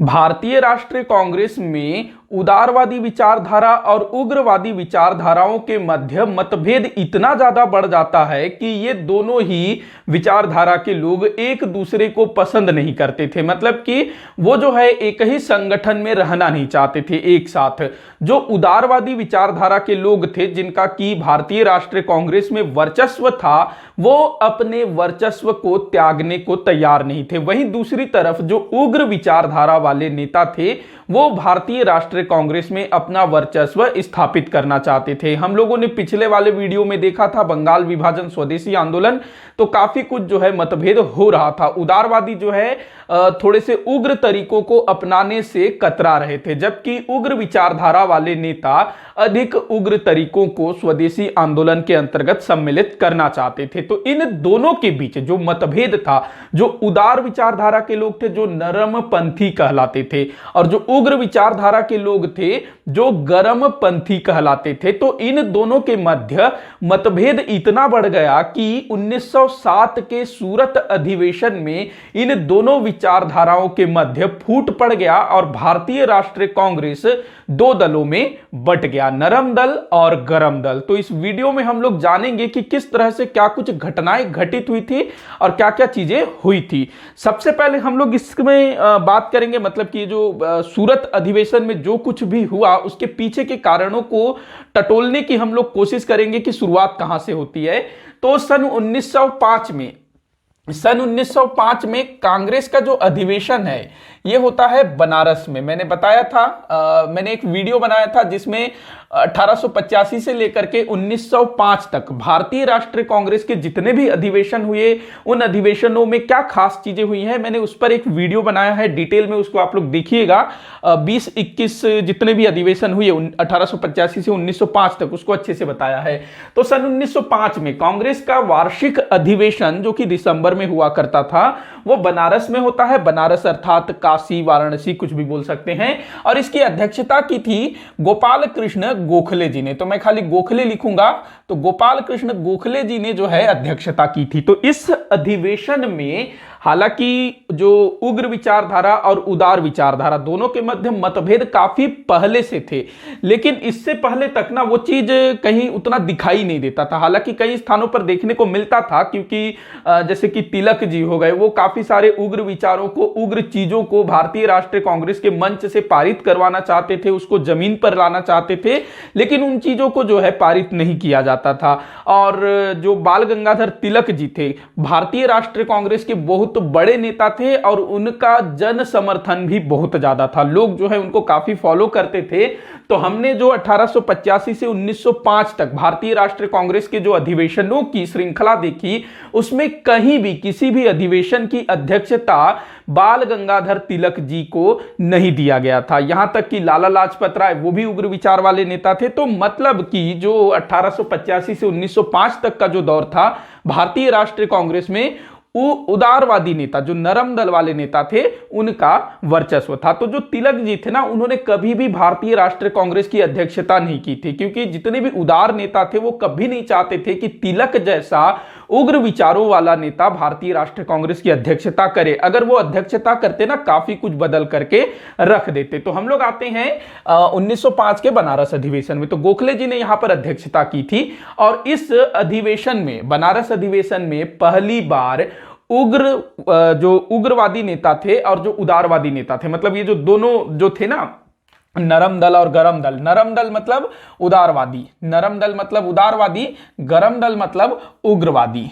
भारतीय राष्ट्रीय कांग्रेस में उदारवादी विचारधारा और उग्रवादी विचारधाराओं के मध्य मतभेद इतना ज्यादा बढ़ जाता है कि ये दोनों ही विचारधारा के लोग एक दूसरे को पसंद नहीं करते थे। मतलब कि वो जो है एक ही संगठन में रहना नहीं चाहते थे एक साथ। जो उदारवादी विचारधारा के लोग थे जिनका कि भारतीय राष्ट्रीय कांग्रेस में वर्चस्व था, वो अपने वर्चस्व को त्यागने को तैयार नहीं थे। वहीं दूसरी तरफ जो उग्र विचारधारा वाले नेता थे वो भारतीय राष्ट्रीय कांग्रेस में अपना वर्चस्व स्थापित करना चाहते थे। हम लोगों ने पिछले वाले वीडियो में देखा था बंगाल विभाजन स्वदेशी आंदोलन, तो काफी कुछ जो है मतभेद हो रहा था। उदारवादी जो है थोड़े से उग्र तरीकों को अपनाने से कतरा रहे थे, जबकि उग्र विचारधारा वाले नेता अधिक उग्र तरीकों को स्वदेशी आंदोलन के अंतर्गत सम्मिलित करना चाहते थे। तो इन दोनों के बीच जो मतभेद था, जो उदार विचारधारा के लोग थे जो नरम पंथी कहलाते थे और जो उग्र विचारधारा के लोग थे जो गरम पंथी कहलाते थे, तो इन दोनों के मध्य मतभेद इतना बढ़ गया कि 1907 के सूरत अधिवेशन में इन दोनों विचारधाराओं के मध्य फूट पड़ गया और भारतीय राष्ट्रीय कांग्रेस दो दलों में बट गया, नरम दल और गरम दल। तो इस वीडियो में हम लोग जानेंगे कि किस तरह से क्या कुछ घटनाएं घटित हुई थी और क्या क्या चीजें हुई थी। सबसे पहले हम लोग इसमें बात करेंगे, मतलब कि जो सूरत अधिवेशन में जो कुछ भी हुआ उसके पीछे के कारणों को टटोलने की हम लोग कोशिश करेंगे कि शुरुआत कहां से होती है। तो सन 1905 में कांग्रेस का जो अधिवेशन है ये होता है बनारस में। मैंने बताया था, मैंने एक वीडियो बनाया था जिसमें 1885 से लेकर के 1905 तक भारतीय राष्ट्रीय कांग्रेस के जितने भी अधिवेशन हुए उन अधिवेशनों में क्या खास चीजें हुई हैं, मैंने उस पर एक वीडियो बनाया है डिटेल में, उसको आप लोग देखिएगा। 20-21 जितने भी अधिवेशन हुए 1885 से 1905 तक उसको अच्छे से बताया है। तो सन 1905 में कांग्रेस का वार्षिक अधिवेशन जो कि दिसंबर में हुआ करता था वो बनारस में होता है। बनारस अर्थात काशी, वाराणसी, कुछ भी बोल सकते हैं। और इसकी अध्यक्षता की थी गोपाल कृष्ण गोखले जी ने। तो मैं खाली गोखले लिखूंगा, तो गोपाल कृष्ण गोखले जी ने जो है अध्यक्षता की थी। तो इस अधिवेशन में हालांकि जो उग्र विचारधारा और उदार विचारधारा दोनों के मध्य मतभेद काफी पहले से थे, लेकिन इससे पहले तक ना वो चीज कहीं उतना दिखाई नहीं देता था। हालांकि कई स्थानों पर देखने को मिलता था, क्योंकि जैसे कि तिलक जी हो गए, वो काफी सारे उग्र विचारों को, उग्र चीजों को भारतीय राष्ट्रीय कांग्रेस के मंच से पारित करवाना चाहते थे, उसको जमीन पर लाना चाहते थे, लेकिन उन चीजों को जो है पारित नहीं किया जाता था। और जो बाल गंगाधर तिलक जी थे भारतीय राष्ट्रीय कांग्रेस के बहुत बड़े नेता थे और उनका जन समर्थन भी बहुत ज्यादा था, लोग जो है उनको काफी फॉलो करते थे। तो हमने जो 1885 से 1905 तक भारतीय राष्ट्रीय कांग्रेस के जो अधिवेशनों की श्रृंखला देखी, उसमें कहीं भी किसी भी अधिवेशन की अध्यक्षता बाल गंगाधर तिलक जी को नहीं दिया गया था। यहां तक कि लाला लाजपत राय, वो भी उग्र विचार वाले नेता थे। तो मतलब कि जो 1885 से 1905 तक का जो दौर था भारतीय राष्ट्रीय कांग्रेस में, उदारवादी नेता, जो नरम दल वाले नेता थे, उनका वर्चस्व था। तो जो तिलक जी थे ना, उन्होंने कभी भी भारतीय राष्ट्रीय कांग्रेस की अध्यक्षता नहीं की थी, क्योंकि जितने भी उदार नेता थे वो कभी नहीं चाहते थे कि तिलक जैसा उग्र विचारों वाला नेता भारतीय राष्ट्रीय कांग्रेस की अध्यक्षता करे। अगर वो अध्यक्षता करते ना, काफी कुछ बदल करके रख देते। तो हम लोग आते हैं 1905 के बनारस अधिवेशन में। तो गोखले जी ने यहां पर अध्यक्षता की थी और इस अधिवेशन में, बनारस अधिवेशन में पहली बार जो उग्रवादी नेता थे और जो उदारवादी नेता थे, मतलब ये जो दोनों जो थे ना, नरम दल और गरम दल, नरम दल मतलब उदारवादी, नरम दल मतलब उदारवादी, गरम दल मतलब उग्रवादी।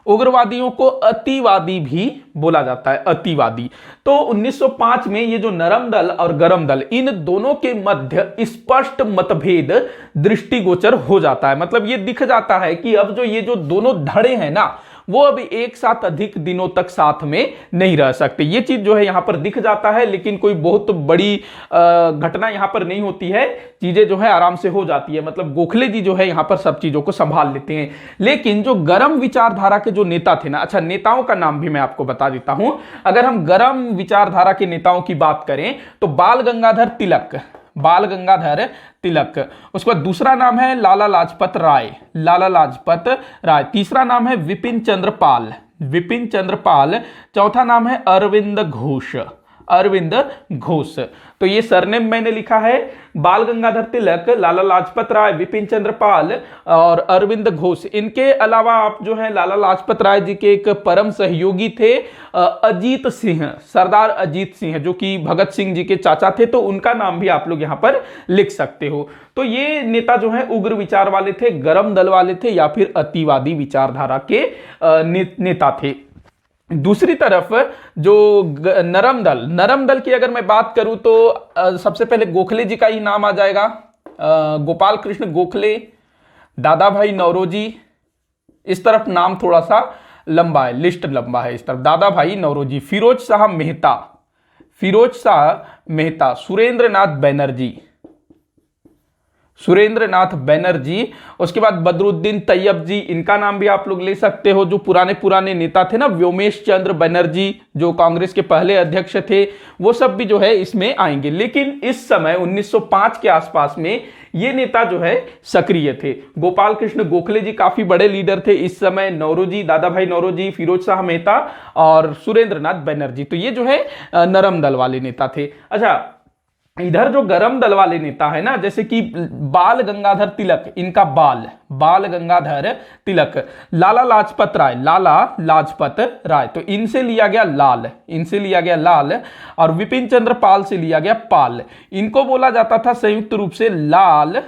उग्रवादियों को अतिवादी भी बोला जाता है, अतिवादी। तो 1905 में ये जो नरम दल और गरम दल, इन दोनों के मध्य स्पष्ट मतभेद दृष्टिगोचर हो जाता है। मतलब ये दिख जाता है कि अब जो ये जो दोनों धड़े हैं ना, वो अभी एक साथ अधिक दिनों तक साथ में नहीं रह सकते। ये चीज जो है यहां पर दिख जाता है, लेकिन कोई बहुत बड़ी घटना यहां पर नहीं होती है, चीजें जो है आराम से हो जाती है। मतलब गोखले जी जो है यहां पर सब चीजों को संभाल लेते हैं। लेकिन जो गरम विचारधारा के जो नेता थे ना, अच्छा नेताओं का नाम भी मैं आपको बता देता हूं। अगर हम गरम विचारधारा के नेताओं की बात करें तो बाल गंगाधर तिलक, बाल गंगाधर तिलक, उसके बाद दूसरा नाम है लाला लाजपत राय, लाला लाजपत राय, तीसरा नाम है विपिन चंद्र पाल, विपिन चंद्र पाल, चौथा नाम है अरविंद घोष, अरविंद घोष। तो ये सरनेम मैंने लिखा है, बाल गंगाधर तिलक, लाला लाजपत राय, विपिन चंद्र पाल और अरविंद घोष। इनके अलावा आप जो है लाला लाजपत राय जी के एक परम सहयोगी थे अजीत सिंह, सरदार अजीत सिंह, जो कि भगत सिंह जी के चाचा थे, तो उनका नाम भी आप लोग यहां पर लिख सकते हो। तो ये नेता जो है उग्र विचार वाले थे, गरम दल वाले थे या फिर अतिवादी विचारधारा के नेता थे। दूसरी तरफ जो नरम दल की अगर मैं बात करूं तो सबसे पहले गोखले जी का ही नाम आ जाएगा, गोपाल कृष्ण गोखले, दादा भाई नौरोजी। इस तरफ नाम थोड़ा सा लंबा है, लिस्ट लंबा है इस तरफ, दादा भाई नौरोजी, फिरोज शाह मेहता, सुरेंद्र नाथ बैनर्जी। उसके बाद बदरुद्दीन तैयब जी, इनका नाम भी आप लोग ले सकते हो, जो पुराने नेता थे ना, व्योमेश चंद्र बनर्जी जो कांग्रेस के पहले अध्यक्ष थे, वो सब भी जो है इसमें आएंगे। लेकिन इस समय 1905 के आसपास में ये नेता जो है सक्रिय थे। गोपाल कृष्ण गोखले जी काफी बड़े लीडर थे इस समय, नौरोजी, दादा भाई नौरोजी, फिरोज शाह मेहता और सुरेंद्र नाथ बनर्जी। तो ये जो है नरम दल वाले नेता थे। अच्छा, इधर जो गरम दल वाले नेता है ना, जैसे कि बाल गंगाधर तिलक, इनका बाल गंगाधर तिलक, लाला लाजपत राय, तो इनसे लिया गया लाल और विपिन चंद्र पाल से लिया गया पाल। इनको बोला जाता था संयुक्त रूप से लाल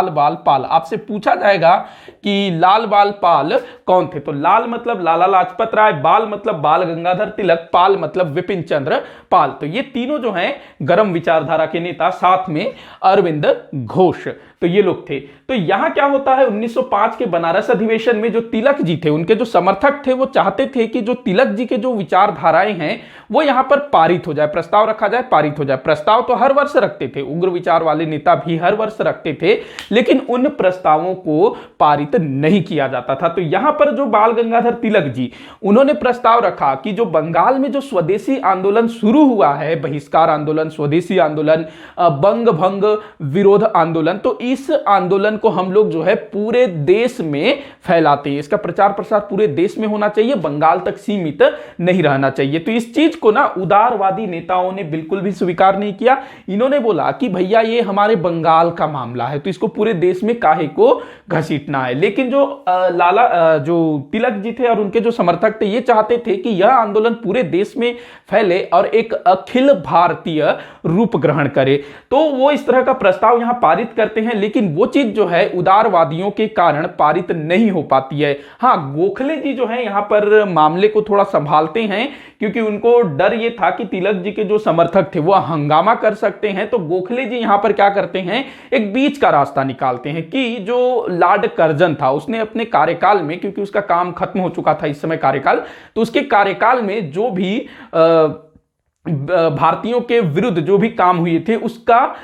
बाल पाल। आपसे पूछा जाएगा कि लाल बाल पाल कौन थे, तो लाल मतलब लाला लाजपत राय, बाल मतलब बाल गंगाधर तिलक, पाल मतलब विपिन चंद्र पाल। तो ये तीनों जो हैं गरम विचारधारा के नेता, साथ में अरविंद घोष, तो ये लोग थे। तो यहां क्या होता है, 1905 के बनारस अधिवेशन में जो तिलक जी थे, उनके जो समर्थक थे, वो चाहते थे कि जो तिलक जी के जो विचारधाराएं हैं वो यहां पर पारित हो जाए, प्रस्ताव रखा जाए, पारित हो जाए। प्रस्ताव तो हर वर्ष रखते थे, उग्र विचार वाले नेता भी हर वर्ष रखते थे, लेकिन उन प्रस्तावों को पारित नहीं किया जाता था। तो यहां पर जो बाल गंगाधर तिलक जी, उन्होंने प्रस्ताव रखा कि जो बंगाल में जो स्वदेशी आंदोलन शुरू हुआ है, बहिष्कार आंदोलन, स्वदेशी आंदोलन, बंग भंग विरोध आंदोलन, तो इस आंदोलन को हम लोग जो है पूरे देश में फैलाते हैं, इसका प्रचार प्रसार पूरे देश में होना चाहिए, बंगाल तक सीमित नहीं रहना चाहिए। तो इस चीज को ना उदारवादी नेताओं ने बिल्कुल भी स्वीकार नहीं किया। इन्होंने बोला कि भैया ये हमारे बंगाल का मामला है, तो इसको पूरे देश में काहे को घसीटना है। लेकिन जो जो तिलक जी थे और उनके जो समर्थक थे, ये चाहते थे कि यह आंदोलन पूरे देश में फैले और एक अखिल भारतीय रूप ग्रहण करे। तो वो इस तरह का प्रस्ताव यहां पारित करते हैं, लेकिन वो चीज जो है उदारवादियों के कारण पारित नहीं हो पाती है। हां, गोखले जी जो है यहां पर मामले को थोड़ा संभालते हैं, क्योंकि उनको डर ये था कि तिलक जी के जो समर्थक थे वो हंगामा कर सकते हैं। तो गोखले जी यहां पर क्या करते हैं, एक बीच का रास्ता निकालते हैं कि जो लॉर्ड कर्जन था, उसने अपने कार्यकाल में, क्योंकि उसका काम खत्म हो चुका था इस समय कार्यकाल, तो उसके कार्यकाल में जो भी भारतीयों के विरुद्ध जो भी काम हुए थे, उसका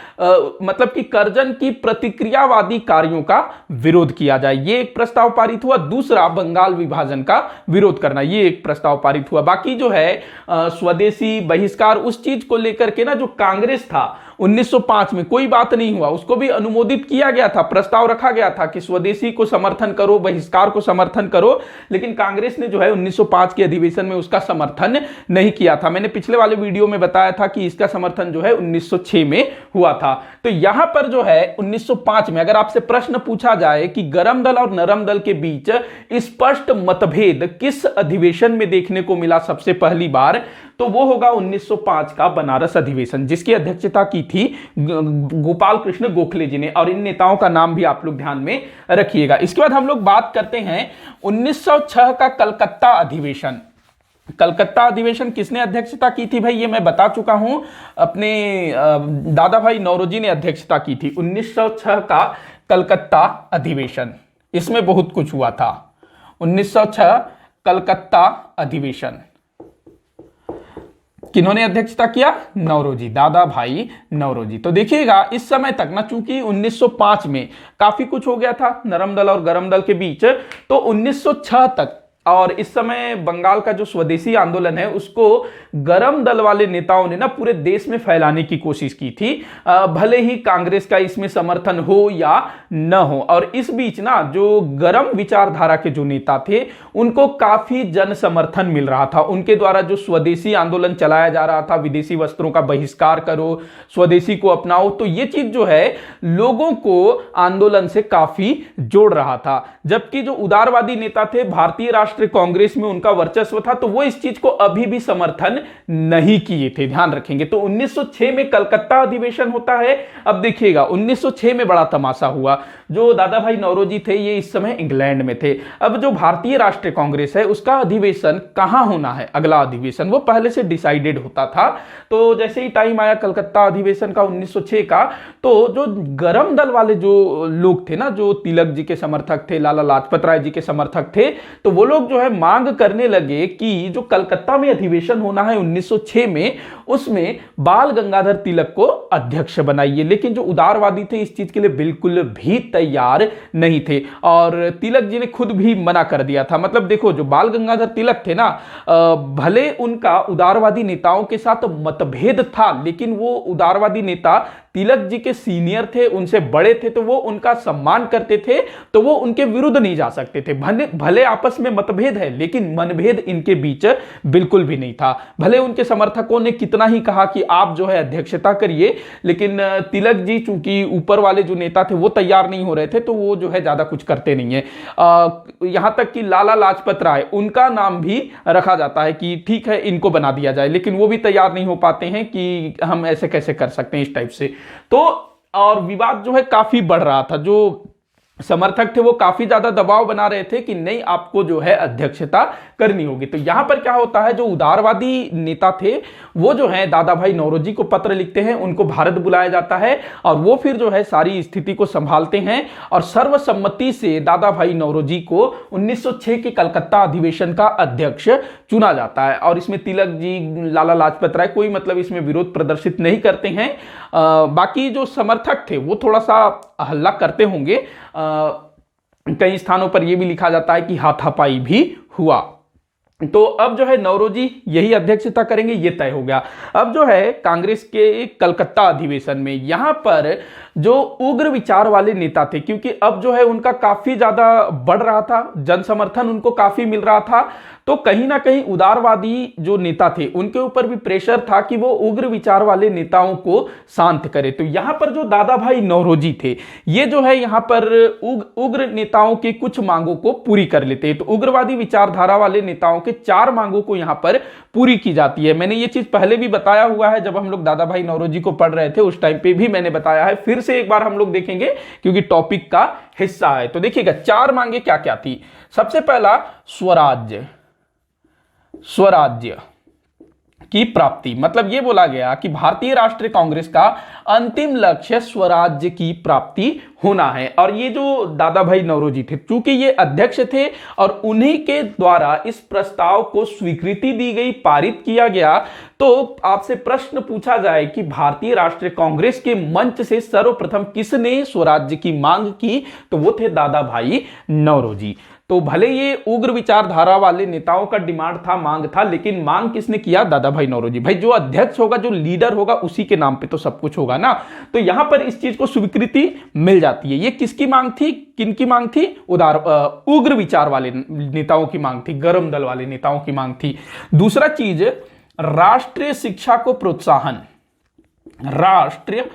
मतलब कि कर्जन की प्रतिक्रियावादी कार्यों का विरोध किया जाए, ये एक प्रस्ताव पारित हुआ। दूसरा, बंगाल विभाजन का विरोध करना, ये एक प्रस्ताव पारित हुआ। बाकी जो है स्वदेशी बहिष्कार, उस चीज को लेकर के ना जो कांग्रेस था 1905 में, कोई बात नहीं हुआ, उसको भी अनुमोदित किया गया था, प्रस्ताव रखा गया था कि स्वदेशी को समर्थन करो, बहिष्कार को समर्थन करो, लेकिन कांग्रेस ने जो है 1905 के अधिवेशन में उसका समर्थन नहीं किया था। मैंने पिछले वाले वीडियो में बताया था कि इसका समर्थन जो है 1906 में हुआ था। तो यहां पर जो है 1905 में अगर आपसे प्रश्न पूछा जाए कि गरम दल और नरम दल के बीच स्पष्ट मतभेद किस अधिवेशन में देखने को मिला सबसे पहली बार, तो वो होगा 1905 का बनारस अधिवेशन, जिसकी अध्यक्षता की थी गोपाल कृष्ण गोखले जी ने, और इन नेताओं का नाम भी आप लोग ध्यान में रखिएगा। इसके बाद हम लोग बात करते हैं 1906 का कलकत्ता अधिवेशन। कलकत्ता अधिवेशन किसने अध्यक्षता की थी भाई, ये मैं बता चुका हूं, अपने दादा भाई नौरोजी ने अध्यक्षता की थी। 1906 का कलकत्ता अधिवेशन, इसमें बहुत कुछ हुआ था। 1906 कलकत्ता अधिवेशन किन्होंने अध्यक्षता किया, नौरोजी, दादा भाई नौरोजी। तो देखिएगा इस समय तक ना, चूंकि 1905 में काफी कुछ हो गया था नरम दल और गरम दल के बीच, तो 1906 तक और इस समय बंगाल का जो स्वदेशी आंदोलन है उसको गरम दल वाले नेताओं ने ना पूरे देश में फैलाने की कोशिश की थी, भले ही कांग्रेस का इसमें समर्थन हो या न हो। और इस बीच ना जो गरम विचारधारा के जो नेता थे उनको काफी जन समर्थन मिल रहा था। उनके द्वारा जो स्वदेशी आंदोलन चलाया जा रहा था, विदेशी वस्त्रों का बहिष्कार करो, स्वदेशी को अपनाओ, तो ये चीज जो है लोगों को आंदोलन से काफी जोड़ रहा था। जबकि जो उदारवादी नेता थे, भारतीय राष्ट्रीय कांग्रेस में उनका वर्चस्व था, तो वो इस चीज को अभी भी समर्थन नहीं किए थे, ध्यान रखेंगे। तो 1906 में कलकत्ता अधिवेशन होता है। अब देखिएगा 1906 में बड़ा तमाशा हुआ। जो दादा भाई नौरोजी थे ये इस समय इंग्लैंड में थे। अब जो भारतीय राष्ट्रीय कांग्रेस है उसका अधिवेशन कहां होना है, अगला अधिवेशन, वो पहले से डिसाइडेड होता था। तो जैसे ही टाइम आया कलकत्ता अधिवेशन का 1906 का, तो जो गरम दल वाले जो लोग थे ना, जो तिलक जी के समर्थक थे, लाला लाजपत राय जी के समर्थक थे, तो वो लोग जो है मांग करने लगे कि जो कलकत्ता में अधिवेशन होना है 1906 में, उसमें बाल गंगाधर तिलक को अध्यक्ष बनाइए। लेकिन जो उदारवादी थे इस चीज के लिए बिल्कुल भी तैयार नहीं थे और तिलक जी ने खुद भी मना कर दिया था। मतलब देखो, जो बाल गंगाधर तिलक थे ना, भले उनका उदारवादी नेताओं के साथ मतभेद था, लेकिन वो उदारवादी नेता तिलक जी के सीनियर थे, उनसे बड़े थे, तो वो उनका सम्मान करते थे, तो वो उनके विरुद्ध नहीं जा सकते थे। भले आपस में मतभेद है लेकिन मनभेद इनके बीच बिल्कुल भी नहीं था। भले उनके समर्थकों ने कितना ही कहा कि आप जो है अध्यक्षता करिए, लेकिन तिलक जी चूंकि ऊपर वाले जो नेता थे वो तैयार नहीं हो रहे थे, तो वो जो है ज्यादा कुछ करते नहीं है। यहां तक कि लाला लाजपत राय, उनका नाम भी रखा जाता है कि ठीक है इनको बना दिया जाए, लेकिन वो भी तैयार नहीं हो पाते हैं कि हम ऐसे कैसे कर सकते हैं इस टाइप से। तो और विवाद जो है काफी बढ़ रहा था। जो समर्थक थे वो काफी ज्यादा दबाव बना रहे थे कि नहीं, आपको जो है अध्यक्षता करनी होगी। तो यहां पर क्या होता है, जो उदारवादी नेता थे वो जो है दादा भाई नौरोजी को पत्र लिखते हैं, उनको भारत बुलाया जाता है और वो फिर जो है सारी स्थिति को संभालते हैं और सर्वसम्मति से दादा भाई नौरोजी को 1906 के कलकत्ता अधिवेशन का अध्यक्ष चुना जाता है। और इसमें तिलक जी, लाला लाजपत राय कोई मतलब इसमें विरोध प्रदर्शित नहीं करते हैं। बाकी जो समर्थक थे वो थोड़ा सा हल्ला करते होंगे। कई स्थानों पर यह भी लिखा जाता है कि हाथापाई भी हुआ। तो अब जो है नौरोजी यही अध्यक्षता करेंगे, ये तय हो गया। अब जो है कांग्रेस के कलकत्ता अधिवेशन में यहां पर जो उग्र विचार वाले नेता थे, क्योंकि अब जो है उनका काफी ज्यादा बढ़ रहा था, जन समर्थन उनको काफी मिल रहा था, तो कहीं ना कहीं उदारवादी जो नेता थे उनके ऊपर भी प्रेशर था कि वो उग्र विचार वाले नेताओं को शांत करे। तो यहां पर जो दादा भाई नौरोजी थे ये जो है यहां पर उग्र नेताओं के कुछ मांगों को पूरी कर लेते हैं। तो उग्रवादी विचारधारा वाले नेताओं के 4 मांगों को यहां पर पूरी की जाती है। मैंने ये चीज पहले भी बताया हुआ है, जब हम लोग दादा भाई नौरोजी को पढ़ रहे थे उस टाइम पे भी मैंने बताया है, फिर से एक बार हम लोग देखेंगे क्योंकि टॉपिक का हिस्सा है। तो देखिएगा 4 मांगे क्या क्या थी। सबसे पहला स्वराज्य की प्राप्ति, मतलब यह बोला गया कि भारतीय राष्ट्रीय कांग्रेस का अंतिम लक्ष्य स्वराज्य की प्राप्ति होना है। और ये जो दादा भाई नौरोजी थे, चूंकि ये अध्यक्ष थे और उन्हीं के द्वारा इस प्रस्ताव को स्वीकृति दी गई, पारित किया गया, तो आपसे प्रश्न पूछा जाए कि भारतीय राष्ट्रीय कांग्रेस के मंच से सर्वप्रथम किसने स्वराज्य की मांग की, तो वो थे दादा भाई नौरोजी। तो भले ये उग्र विचारधारा वाले नेताओं का डिमांड था, मांग था, लेकिन मांग किसने किया? दादा भाई नौरोजी। भाई जो अध्यक्ष होगा, जो लीडर होगा, उसी के नाम पे तो सब कुछ होगा ना। तो यहां पर इस चीज को स्वीकृति मिल जाती है। ये किसकी मांग थी, किनकी मांग थी? उग्र विचार वाले नेताओं की मांग थी, गरम दल वाले नेताओं की मांग थी। दूसरा चीज, राष्ट्रीय शिक्षा को प्रोत्साहन, राष्ट्रीय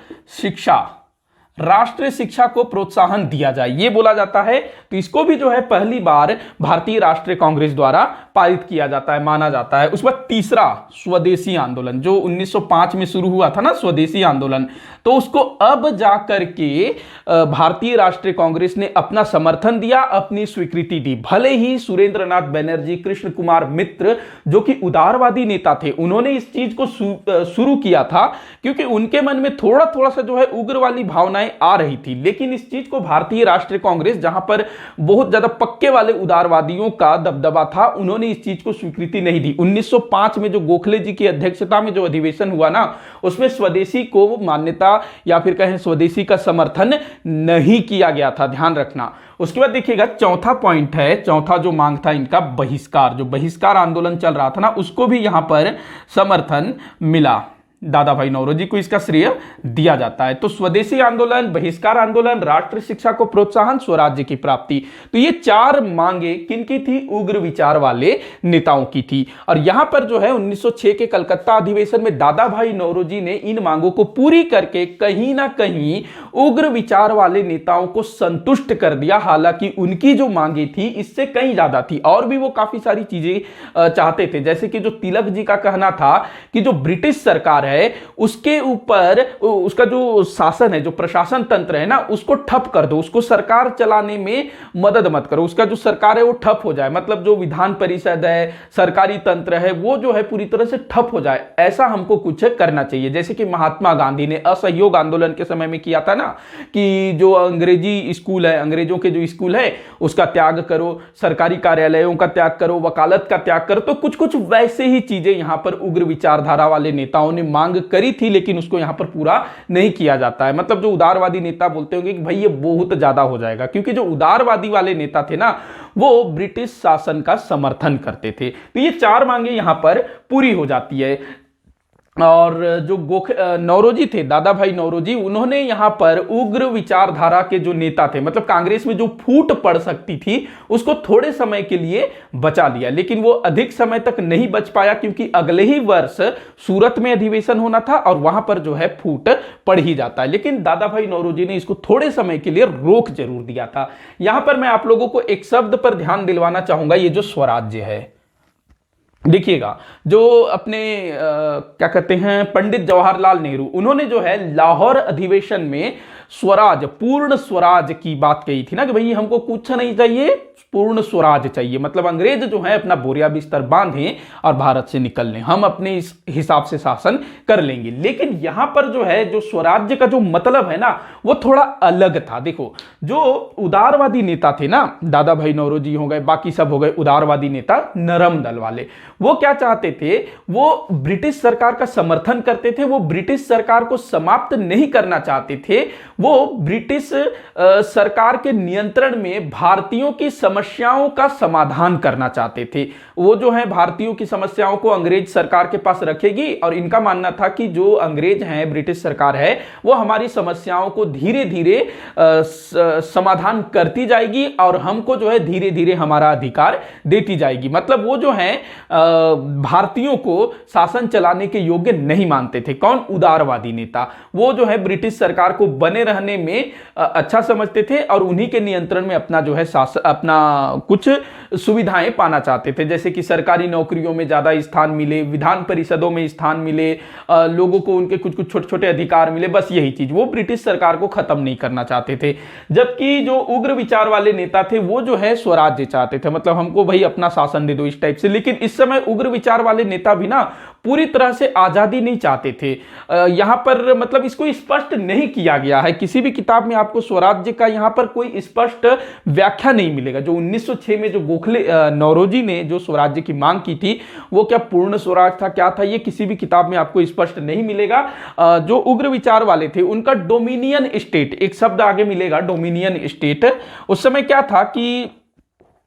शिक्षा को प्रोत्साहन दिया जाए, यह बोला जाता है। तो इसको भी जो है पहली बार भारतीय राष्ट्रीय कांग्रेस द्वारा पारित किया जाता है, माना जाता है। उसके बाद तीसरा, स्वदेशी आंदोलन, जो 1905 में शुरू हुआ था ना स्वदेशी आंदोलन, तो उसको अब जाकर के भारतीय राष्ट्रीय कांग्रेस ने अपना समर्थन दिया, अपनी स्वीकृति दी। भले ही सुरेंद्रनाथ बनर्जी, कृष्ण कुमार मित्र, जो कि उदारवादी नेता थे, उन्होंने इस चीज को शुरू किया था, क्योंकि उनके मन में थोड़ा थोड़ा सा जो है उग्र वाली भावनाएं चर्चाएं आ रही थी, लेकिन इस चीज को भारतीय राष्ट्रीय कांग्रेस, जहां पर बहुत ज्यादा पक्के वाले उदारवादियों का दबदबा था, उन्होंने इस चीज को स्वीकृति नहीं दी। 1905 में जो गोखले जी की अध्यक्षता में जो अधिवेशन हुआ ना, उसमें स्वदेशी को मान्यता या फिर कहें स्वदेशी का समर्थन नहीं किया गया था, ध्यान रखना। उसके बाद देखिएगा चौथा पॉइंट है, चौथा जो मांग था इनका बहिष्कार, जो बहिष्कार आंदोलन चल रहा था ना, उसको भी यहां पर समर्थन मिला। दादा भाई नौरोजी को इसका श्रेय दिया जाता है। तो स्वदेशी आंदोलन, बहिष्कार आंदोलन, राष्ट्र शिक्षा को प्रोत्साहन, स्वराज्य की प्राप्ति, तो ये चार मांगे किनकी थी? उग्र विचार वाले नेताओं की थी। और यहां पर जो है 1906 के कलकत्ता अधिवेशन में दादा भाई नौरोजी ने इन मांगों को पूरी करके कहीं ना कहीं उग्र विचार वाले नेताओं को संतुष्ट कर दिया। हालांकि उनकी जो मांगे थी इससे कहीं ज्यादा थी, और भी वो काफी सारी चीजें चाहते थे, जैसे कि जो तिलक जी का कहना था कि जो ब्रिटिश सरकार है उसके ऊपर उसका जो शासन है, जो प्रशासन तंत्र है ना, उसको ठप कर दो, उसको सरकार चलाने में मदद मत करो, उसका जो सरकार है वो ठप हो जाए, मतलब जो विधान परिषद है, सरकारी तंत्र है, वो जो है पूरी तरह से ठप हो जाए, ऐसा हमको कुछ करना चाहिए। जैसे कि महात्मा गांधी ने असहयोग आंदोलन के समय में किया था ना, कि जो अंग्रेजी स्कूल है, अंग्रेजों के जो स्कूल है उसका त्याग करो, सरकारी कार्यालयों का त्याग करो, वकालत का त्याग करो। तो कुछ कुछ वैसे ही चीजें यहां पर उग्र विचारधारा वाले नेताओं ने मांग करी थी, लेकिन उसको यहां पर पूरा नहीं किया जाता है। मतलब जो उदारवादी नेता बोलते होंगे कि भाई ये बहुत ज्यादा हो जाएगा, क्योंकि जो उदारवादी वाले नेता थे ना, वो ब्रिटिश शासन का समर्थन करते थे। तो ये चार मांगे यहां पर पूरी हो जाती है। और जो नौरोजी थे, दादा भाई नौरोजी, उन्होंने यहां पर उग्र विचारधारा के जो नेता थे, मतलब कांग्रेस में जो फूट पड़ सकती थी उसको थोड़े समय के लिए बचा लिया, लेकिन वो अधिक समय तक नहीं बच पाया, क्योंकि अगले ही वर्ष सूरत में अधिवेशन होना था और वहां पर जो है फूट पड़ ही जाता है। लेकिन दादा भाई नौरोजी ने इसको थोड़े समय के लिए रोक जरूर दिया था। यहां पर मैं आप लोगों को एक शब्द पर ध्यान दिलवाना चाहूंगा, ये जो स्वराज्य है, देखिएगा, जो अपने क्या कहते हैं पंडित जवाहरलाल नेहरू, उन्होंने जो है लाहौर अधिवेशन में स्वराज, पूर्ण स्वराज की बात कही थी ना, कि भाई हमको कुछ नहीं चाहिए, पूर्ण स्वराज चाहिए, मतलब अंग्रेज जो है अपना बोरिया बिस्तर बांधें और भारत से निकल लें, हम अपने इस हिसाब से शासन कर लेंगे। लेकिन यहां पर जो है जो स्वराज्य का जो मतलब है ना, वो थोड़ा अलग था। देखो, जो उदारवादी नेता थे ना, दादा भाई नौरोजी हो गए, बाकी सब हो गए उदारवादी नेता, नरम दल वाले, वो क्या चाहते थे? वो ब्रिटिश सरकार का समर्थन करते थे, वो ब्रिटिश सरकार को समाप्त नहीं करना चाहते थे, वो ब्रिटिश सरकार के नियंत्रण में भारतीयों की समस्याओं का समाधान करना चाहते थे। वो जो है भारतीयों की समस्याओं को अंग्रेज सरकार के पास रखेगी, और इनका मानना था कि जो अंग्रेज हैं, ब्रिटिश सरकार है, वो हमारी समस्याओं को धीरे धीरे समाधान करती जाएगी और हमको जो है धीरे धीरे हमारा अधिकार देती जाएगी। मतलब वो जो है भारतीयों को शासन चलाने के योग्य नहीं मानते थे। कौन? उदारवादी नेता। वो जो है ब्रिटिश सरकार को बने रहने में अच्छा समझते थे और उन्हीं के नियंत्रण में अपना जो है शासन, अपना कुछ सुविधाएं पाना चाहते थे, जैसे कि सरकारी नौकरियों में ज्यादा स्थान मिले, विधान परिषदों में स्थान मिले, लोगों को उनके कुछ कुछ छोटे छोटे अधिकार मिले, बस यही चीज। वो ब्रिटिश सरकार को खत्म नहीं करना चाहते थे। जबकि जो उग्र विचार वाले नेता थे, वो जो है स्वराज्य चाहते थे, मतलब हमको भाई अपना शासन दे दो, इस टाइप से। लेकिन इस समय उग्र विचार वाले नेता भी ना पूरी तरह से आजादी नहीं चाहते थे। यहां पर मतलब इसको स्पष्ट नहीं किया गया है, किसी भी किताब में आपको स्वराज्य का यहां पर कोई स्पष्ट व्याख्या नहीं मिलेगा। जो 1906 में जो गोखले नौरोजी ने जो स्वराज्य की मांग की थी, वो क्या पूर्ण स्वराज था, क्या था, ये किसी भी किताब में आपको स्पष्ट नहीं मिलेगा। जो उग्र विचार वाले थे, उनका डोमिनियन स्टेट, एक शब्द आगे मिलेगा, डोमिनियन स्टेट। उस समय क्या था कि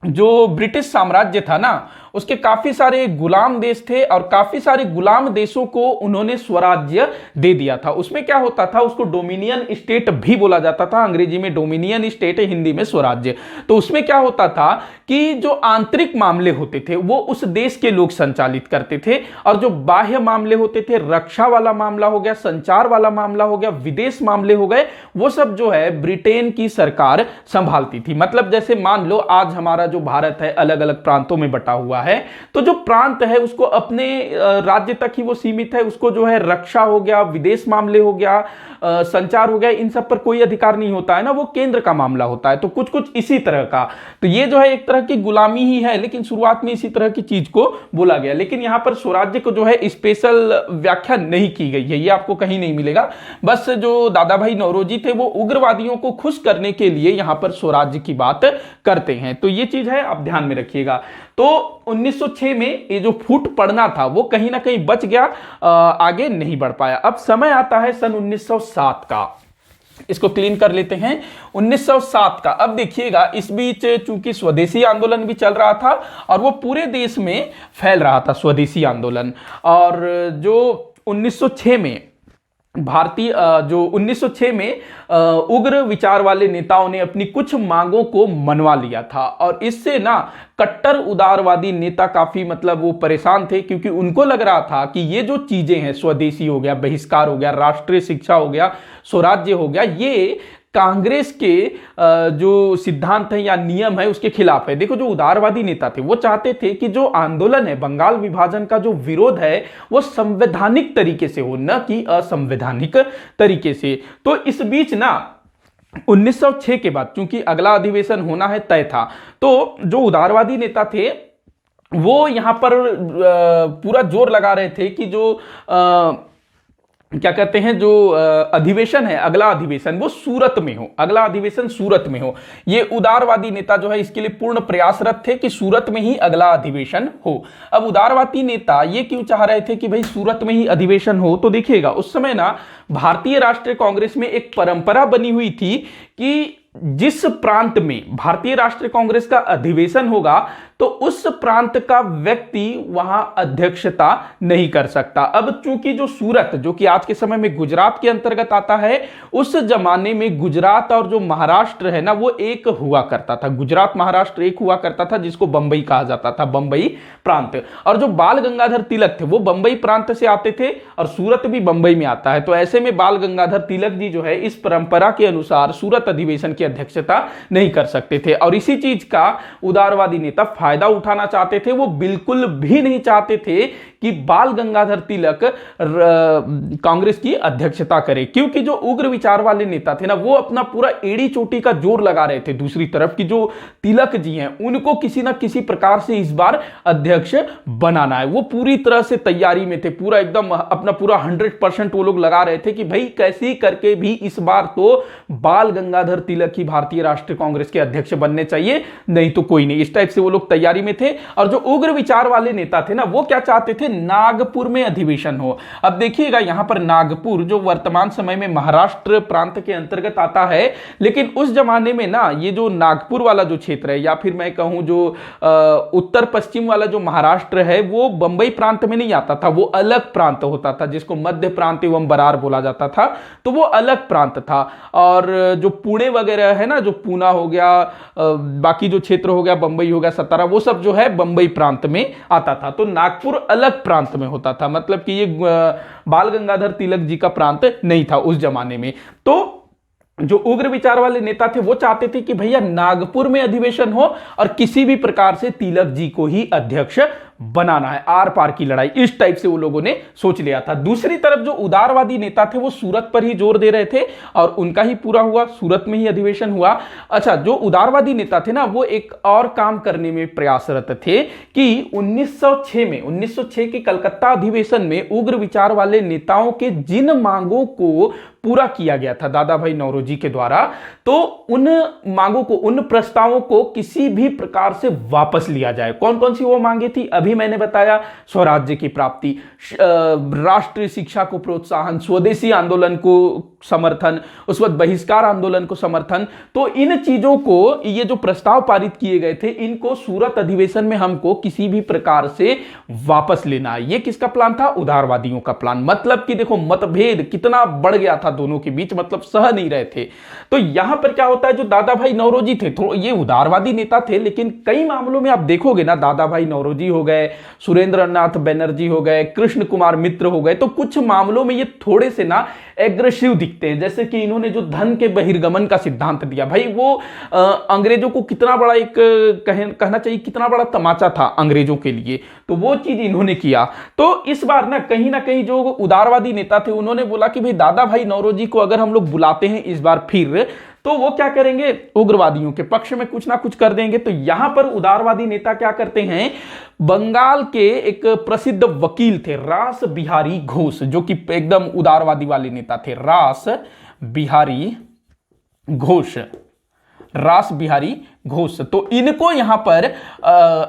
जो ब्रिटिश साम्राज्य था ना, उसके काफी सारे गुलाम देश थे और काफी सारे गुलाम देशों को उन्होंने स्वराज्य दे दिया था। उसमें क्या होता था, उसको डोमिनियन स्टेट भी बोला जाता था, अंग्रेजी में डोमिनियन स्टेट, हिंदी में स्वराज्य। तो उसमें क्या होता था कि जो आंतरिक मामले होते थे वो उस देश के लोग संचालित करते थे, और जो बाह्य मामले होते थे, रक्षा वाला मामला हो गया, संचार वाला मामला हो गया, विदेश मामले हो गए, वो सब जो है ब्रिटेन की सरकार संभालती थी। मतलब जैसे मान लो आज हमारा जो भारत है अलग अलग प्रांतों में बटा हुआ हुआ है, तो जो प्रांत है उसको अपने राज्य तक ही वो सीमित है, उसको जो है रक्षा हो गया, विदेश मामले हो गया, संचार हो गया, इन सब पर कोई अधिकार नहीं होता है ना, वो केंद्र का मामला होता है। तो कुछ कुछ इसी तरह का, तो ये जो है एक तरह की गुलामी ही है, लेकिन शुरुआत में इसी तरह की चीज को बोला गया। लेकिन यहां पर स्वराज्य को जो है स्पेशल व्याख्या नहीं की गई है, ये आपको कहीं नहीं मिलेगा। बस जो दादा भाई नौरोजी थे वो उग्रवादियों को खुश करने के लिए यहां पर स्वराज्य की बात करते हैं, तो ये चीज है, आप ध्यान में रखिएगा। तो 1906 में ये जो फूट पड़ना था वो कहीं ना कहीं बच गया, आगे नहीं बढ़ पाया। अब समय आता है सन 1907 का, इसको क्लीन कर लेते हैं। 1907 का, अब देखिएगा इस बीच चूंकि स्वदेशी आंदोलन भी चल रहा था और वो पूरे देश में फैल रहा था स्वदेशी आंदोलन, और जो 1906 में भारतीय जो 1906 में उग्र विचार वाले नेताओं ने अपनी कुछ मांगों को मनवा लिया था, और इससे ना कट्टर उदारवादी नेता काफी मतलब वो परेशान थे, क्योंकि उनको लग रहा था कि ये जो चीजें हैं, स्वदेशी हो गया, बहिष्कार हो गया, राष्ट्रीय शिक्षा हो गया, स्वराज्य हो गया, ये कांग्रेस के जो सिद्धांत है या नियम है उसके खिलाफ है। देखो जो उदारवादी नेता थे वो चाहते थे कि जो आंदोलन है, बंगाल विभाजन का जो विरोध है वो संवैधानिक तरीके से हो, न कि असंवैधानिक तरीके से। तो इस बीच ना 1906 के बाद चूंकि अगला अधिवेशन होना है तय था, तो जो उदारवादी नेता थे वो यहां पर पूरा जोर लगा रहे थे कि जो क्या कहते हैं, जो अधिवेशन है, अगला अधिवेशन वो सूरत में हो, अगला अधिवेशन सूरत में हो। ये उदारवादी नेता जो है इसके लिए पूर्ण प्रयासरत थे कि सूरत में ही अगला अधिवेशन हो। अब उदारवादी नेता ये क्यों चाह रहे थे कि भाई सूरत में ही अधिवेशन हो, तो देखिएगा उस समय ना भारतीय राष्ट्रीय कांग्रेस में एक परंपरा बनी हुई थी कि जिस प्रांत में भारतीय राष्ट्रीय कांग्रेस का अधिवेशन होगा तो उस प्रांत का व्यक्ति वहां अध्यक्षता नहीं कर सकता। अब चूंकि जो सूरत, जो कि आज के समय में गुजरात के अंतर्गत आता है, उस जमाने में गुजरात और जो महाराष्ट्र है ना वो एक हुआ करता था, गुजरात महाराष्ट्र एक हुआ करता था, जिसको बंबई कहा जाता था, बंबई प्रांत। और जो बाल गंगाधर तिलक थे वो बंबई प्रांत से आते थे और सूरत भी बंबई में आता है। तो ऐसे में बाल गंगाधर तिलक जी जो है इस परंपरा के अनुसार सूरत अधिवेशन की अध्यक्षता नहीं कर सकते थे, और इसी चीज का उदारवादी नेता फायदा उठाना चाहते थे। वो बिल्कुल भी नहीं चाहते थे कि बाल गंगाधर तिलक कांग्रेस की अध्यक्षता करे, क्योंकि जो उग्र विचार वाले नेता थे ना वो अपना पूरा एड़ी चोटी का जोर लगा रहे थे दूसरी तरफ की जो तिलक जी हैं उनको किसी ना किसी प्रकार से इस बार अध्यक्ष बनाना है। वो पूरी तरह से तैयारी में थे, पूरा एकदम अपना पूरा 100% वो लोग लगा रहे थे कि भाई कैसे करके भी इस बार तो बाल गंगाधर तिलक ही भारतीय राष्ट्रीय कांग्रेस के अध्यक्ष बनने चाहिए, नहीं तो कोई नहीं। इस टाइप से वो लोग तैयारी में थे। और जो उग्र विचार वाले नेता थे ना वो क्या चाहते थे, नागपुर में अधिवेशन हो। अब देखिएगा यहां पर नागपुर जो वर्तमान समय में महाराष्ट्र प्रांत के अंतर्गत आता है, लेकिन उस जमाने में ना ये जो नागपुर वाला जो क्षेत्र है या फिर मैं कहूं जो उत्तर पश्चिम वाला जो महाराष्ट्र है वो बंबई प्रांत में नहीं आता था, वो अलग प्रांत होता था जिसको मध्य प्रांत एवं बरार बोला जाता था, तो वो अलग प्रांत था। और जो पुणे वगैरह है ना, जो पूना हो गया, बाकी जो क्षेत्र हो गया, बंबई हो गया, सतारा, वो सब जो है बंबई प्रांत में आता था। तो नागपुर अलग प्रांत में होता था, मतलब कि ये बाल गंगाधर तिलक जी का प्रांत नहीं था उस जमाने में। तो जो उग्र विचार वाले नेता थे वो चाहते थे कि भैया नागपुर में अधिवेशन हो और किसी भी प्रकार से तिलक जी को ही अध्यक्ष बनाना है, आर पार की लड़ाई, इस टाइप से वो लोगों ने सोच लिया था। दूसरी तरफ जो उदारवादी नेता थे वो सूरत पर ही जोर दे रहे थे और उनका ही पूरा हुआ, सूरत में ही अधिवेशन हुआ। अच्छा, जो उदारवादी नेता थे ना वो एक और काम करने में प्रयासरत थे कि 1906 के कलकत्ता अधिवेशन में उग्र विचार वाले नेताओं के जिन मांगों को पूरा किया गया था दादा भाई नौरोजी के द्वारा, तो उन मांगों को, उन प्रस्तावों को किसी भी प्रकार से वापस लिया जाए। कौन कौन सी वो मांगे थी, अभी मैंने बताया, स्वराज्य की प्राप्ति, राष्ट्रीय शिक्षा को प्रोत्साहन, स्वदेशी आंदोलन को समर्थन, उस वक्त बहिष्कार आंदोलन को समर्थन। तो इन चीजों को, ये जो प्रस्ताव पारित किए गए थे, इनको सूरत अधिवेशन में हमको किसी भी प्रकार से वापस लेना है। ये किसका प्लान था, उदारवादियों का प्लान। मतलब कि देखो मतभेद कितना बढ़ गया था था दोनों के बीच, मतलब सह नहीं रहे थे। तो यहां पर क्या होता है, जो दादा भाई नौरोजी थे तो ये उदारवादी नेता थे, लेकिन कई मामलों में आप देखोगे ना, दादा भाई नौरोजी हो गए, सुरेंद्र नाथ बनर्जी हो गए, कृष्ण कुमार मित्र हो गए, तो कुछ मामलों में ये थोड़े से ना एग्रेसिव दिखते हैं। जैसे कि इन्होंने जो धन के बहिर्गमन का सिद्धांत दिया, भाई वो अंग्रेजों को कितना बड़ा एक कहना चाहिए कितना बड़ा तमाचा था अंग्रेजों के लिए, तो वो चीज इन्होंने किया। तो इस बार ना कहीं जो उदारवादी नेता थे उन्होंने बोला कि भाई दादा भाई नौरोजी को अगर हम लोग बुलाते हैं इस बार फिर, तो वो क्या करेंगे, उग्रवादियों के पक्ष में कुछ ना कुछ कर देंगे। तो यहां पर उदारवादी नेता क्या करते हैं, बंगाल के एक प्रसिद्ध वकील थे रास बिहारी घोष, जो कि एकदम उदारवादी वाले नेता थे, रास बिहारी घोष, रास बिहारी घोष। तो इनको यहां पर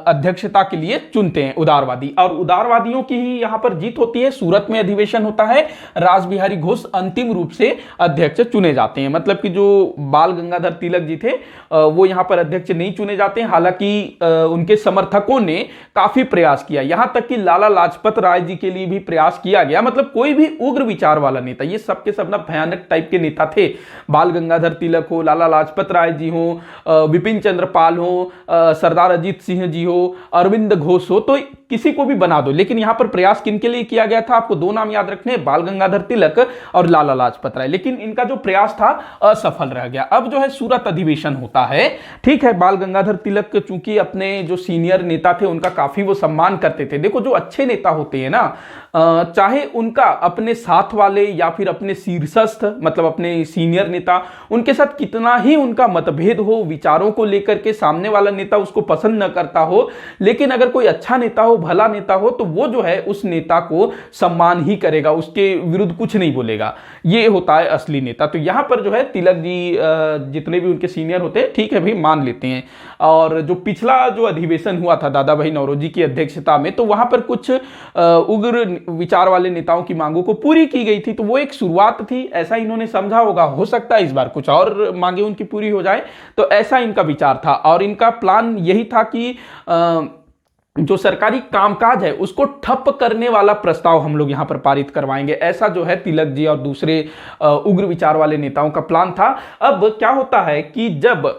अध्यक्षता के लिए चुनते हैं उदारवादी, और उदारवादियों की ही यहां पर जीत होती है। सूरत में अधिवेशन होता है, रास बिहारी घोष अंतिम रूप से अध्यक्ष चुने जाते हैं। मतलब कि जो बाल गंगाधर तिलक जी थे वो यहां पर अध्यक्ष नहीं चुने जाते हैं। हालांकि उनके समर्थकों ने काफी प्रयास किया, यहां तक कि लाला लाजपत राय जी के लिए भी प्रयास किया गया। मतलब कोई भी उग्र विचार वाला नेता, ये सबके सब ना भयानक टाइप के नेता थे, बाल गंगाधर तिलक हो, लाला लाजपत राय जी हो, विपिन चंद्रपाल हो, सरदार अजीत सिंह जी हो, अरविंद घोष हो, तो किसी को भी बना दो। लेकिन यहां पर प्रयास किनके लिए किया गया था, आपको दो नाम याद रखने, बाल गंगाधर तिलक और लाला लाजपत राय। लेकिन इनका जो प्रयास था असफल रह गया। अब जो है सूरत अधिवेशन होता है, ठीक है। बाल गंगाधर तिलक चूंकि अपने जो सीनियर नेता थे उनका काफी वो सम्मान करते थे। देखो जो अच्छे नेता होते हैं ना, चाहे उनका अपने साथ वाले या फिर अपने शीर्षस्थ मतलब अपने सीनियर नेता, उनके साथ कितना ही उनका मतभेद हो, विचारों को लेकर के सामने वाला नेता उसको पसंद न करता हो, लेकिन अगर कोई अच्छा नेता हो, भला नेता हो, तो वो जो है उस नेता को सम्मान ही करेगा, उसके विरुद्ध कुछ नहीं बोलेगा। ये होता है असली नेता। तो यहां पर जो है तिलक जी जितने भी उनके सीनियर होते हैं, ठीक है भाई, मान लेते हैं। और जो पिछला जो अधिवेशन हुआ था दादा भाई नौरोजी की अध्यक्षता में, तो वहां पर कुछ उग्र विचार वाले नेताओं की मांगों को पूरी की गई थी। तो वो एक शुरुआत थी, ऐसा इन्होंने समझा होगा। हो सकता है इस बार कुछ और मांगे उनकी पूरी हो जाए, तो ऐसा इनका विचार था। और इनका प्लान यही था कि जो सरकारी कामकाज है उसको ठप करने वाला प्रस्ताव हम लोग यहां पर पारित करवाएंगे, ऐसा जो है तिलक जी और दूसरे उग्र विचार वाले नेताओं का प्लान था। अब क्या होता है कि जब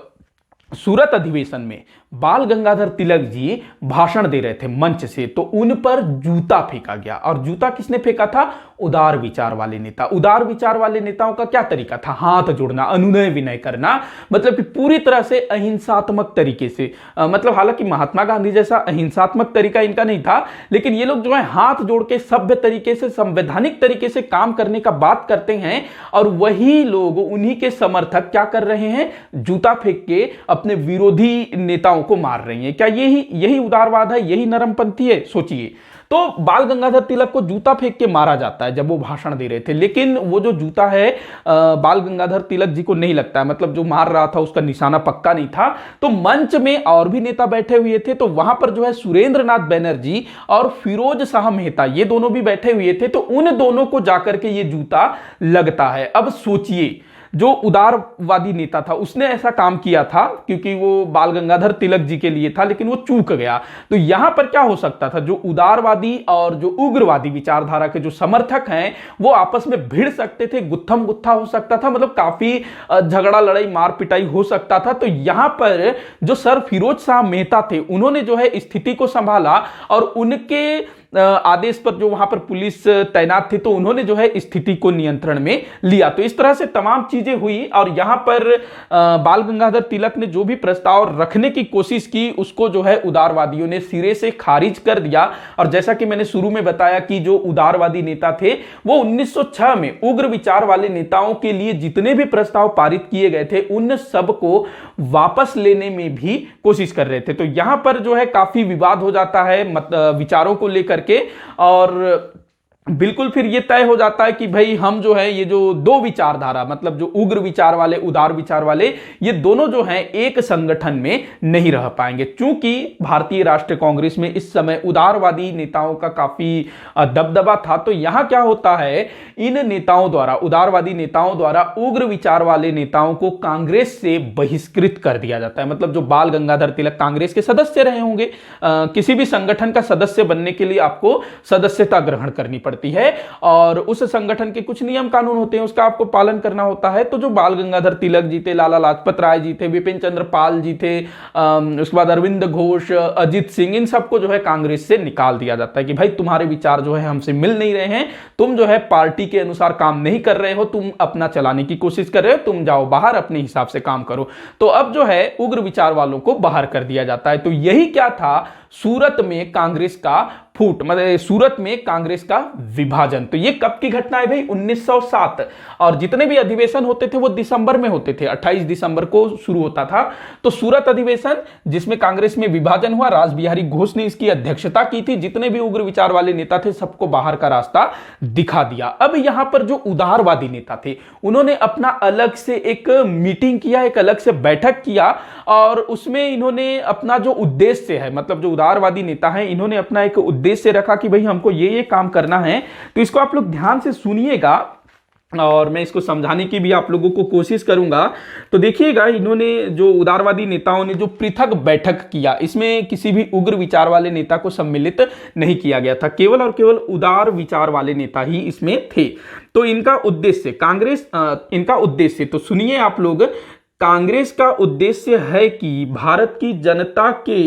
सूरत अधिवेशन में बाल गंगाधर तिलक जी भाषण दे रहे थे मंच से, तो उन पर जूता फेंका गया। और जूता किसने फेंका था, उदार विचार वाले नेता। उदार विचार वाले नेताओं का क्या तरीका था, हाथ जोड़ना, अनुनय विनय करना, मतलब कि पूरी तरह से अहिंसात्मक तरीके से। मतलब हालांकि महात्मा गांधी जैसा अहिंसात्मक तरीका इनका नहीं था, लेकिन ये लोग जो है हाथ जोड़ के सभ्य तरीके से, संवैधानिक तरीके से काम करने का बात करते हैं। और वही लोग, उन्हीं के समर्थक क्या कर रहे हैं, जूता फेंक के अपने विरोधी नेताओं को मार रही हैं। क्या यही उदारवाद है, यही नरमपंथी है, सोचिए। तो बाल गंगाधर तिलक को जूता फेंक के मारा जाता है जब वो भाषण दे रहे थे। लेकिन वो जो जूता है बाल गंगाधर तिलक जी को नहीं लगता है, मतलब जो मार रहा था उसका निशाना पक्का नहीं था। तो मंच में और भी नेता बैठे हुए थे, तो वहां पर जो है सुरेंद्र नाथ बनर्जी और फिरोज शाह मेहता, ये दोनों भी बैठे हुए थे। तो उन दोनों को जाकर के ये जूता लगता है। अब सोचिए, जो उदारवादी नेता था उसने ऐसा काम किया था क्योंकि वो बाल गंगाधर तिलक जी के लिए था, लेकिन वो चूक गया। तो यहां पर क्या हो सकता था, जो उदारवादी और जो उग्रवादी विचारधारा के जो समर्थक हैं वो आपस में भिड़ सकते थे, गुत्थम गुत्था हो सकता था, मतलब काफी झगड़ा लड़ाई मार पिटाई हो सकता था। तो यहां पर जो सर फिरोज शाह मेहता थे उन्होंने जो है स्थिति को संभाला और उनके आदेश पर जो वहां पर पुलिस तैनात थी, तो उन्होंने जो है स्थिति को नियंत्रण में लिया। तो इस तरह से तमाम चीजें हुई। और यहां पर बाल गंगाधर तिलक ने जो भी प्रस्ताव रखने की कोशिश की उसको जो है उदारवादियों ने सिरे से खारिज कर दिया। और जैसा कि मैंने शुरू में बताया कि जो उदारवादी नेता थे वो 1906 में उग्र विचार वाले नेताओं के लिए जितने भी प्रस्ताव पारित किए गए थे उन सब को वापस लेने में भी कोशिश कर रहे थे। तो यहां पर जो है काफी विवाद हो जाता है विचारों को लेकर के, और बिल्कुल फिर ये तय हो जाता है कि भाई हम जो है ये जो दो विचारधारा, मतलब जो उग्र विचार वाले, उदार विचार वाले, ये दोनों जो हैं एक संगठन में नहीं रह पाएंगे। चूंकि भारतीय राष्ट्रीय कांग्रेस में इस समय उदारवादी नेताओं का काफी दबदबा था। तो यहां क्या होता है, इन नेताओं द्वारा, उदारवादी नेताओं द्वारा उग्र विचार वाले नेताओं को कांग्रेस से बहिष्कृत कर दिया जाता है। मतलब जो बाल गंगाधर तिलक कांग्रेस के सदस्य रहे होंगे, किसी भी संगठन का सदस्य बनने के लिए आपको सदस्यता ग्रहण करनी पड़ती पड़ती है और उस संगठन के कुछ नियम कानून होते हैं, उसका आपको पालन करना होता है। तो जो बाल गंगाधर तिलक जी थे, लाला लाजपत राय जी थे, विपिन चंद्र पाल जी थे, उसके बाद अरविंद घोष, अजित सिंह, इन सबको जो है कांग्रेस से निकाल दिया जाता है कि भाई तुम्हारे विचार जो है हमसे मिल नहीं रहे हैं, तुम जो है पार्टी के अनुसार काम नहीं कर रहे हो, तुम अपना चलाने की कोशिश कर रहे हो, तुम जाओ बाहर अपने हिसाब से काम करो। तो अब जो है उग्र विचार वालों को बाहर कर दिया जाता है। तो यही क्या था, सूरत में कांग्रेस का फूट, मतलब सूरत में कांग्रेस का विभाजन। तो ये कब की घटना है भाई, 1907। और जितने भी अधिवेशन होते थे वो दिसंबर में होते थे, 28 दिसंबर को शुरू होता था। तो सूरत अधिवेशन जिसमें कांग्रेस में विभाजन हुआ, रासबिहारी घोष ने इसकी अध्यक्षता की थी। जितने भी उग्र विचार वाले नेता थे सबको बाहर का रास्ता दिखा दिया। अब यहां पर जो उदारवादी नेता थे उन्होंने अपना अलग से एक मीटिंग किया, एक अलग से बैठक किया और उसमें इन्होंने अपना जो उद्देश्य है, मतलब जो उदारवादी नेता है इन्होंने अपना एक उद्देश्य रखा कि भाई हमको ये काम करना है। तो इसको आप लोग ध्यान से सुनिएगा और मैं इसको समझाने की भी आप लोगों को कोशिश करूंगा। तो देखिएगा, इन्होंने जो उदारवादी नेताओं ने जो पृथक बैठक किया, इसमें किसी भी उग्र विचार वाले नेता को सम्मिलित नहीं किया गया था, केवल और केवल उदार विचार वाले नेता ही इसमें थे। तो इनका उद्देश्य इनका उद्देश्य तो सुनिए आप लोग, कांग्रेस का उद्देश्य है कि भारत की जनता के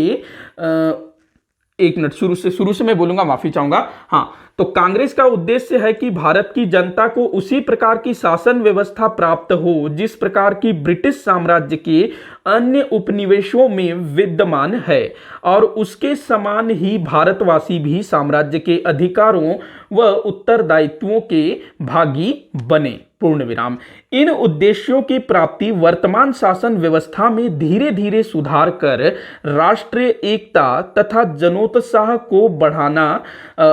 एक मिनट, शुरू से मैं बोलूंगा, माफी चाहूंगा। हाँ, तो कांग्रेस का उद्देश्य है कि भारत की जनता को उसी प्रकार की शासन व्यवस्था प्राप्त हो जिस प्रकार की ब्रिटिश साम्राज्य के अन्य उपनिवेशों में विद्यमान है और उसके समान ही भारतवासी भी साम्राज्य के अधिकारों व उत्तरदायित्वों के भागी बने। पूर्ण विराम। इन उद्देश्यों की प्राप्ति वर्तमान शासन व्यवस्था में धीरे धीरे सुधार कर राष्ट्रीय एकता तथा जनोत्साह को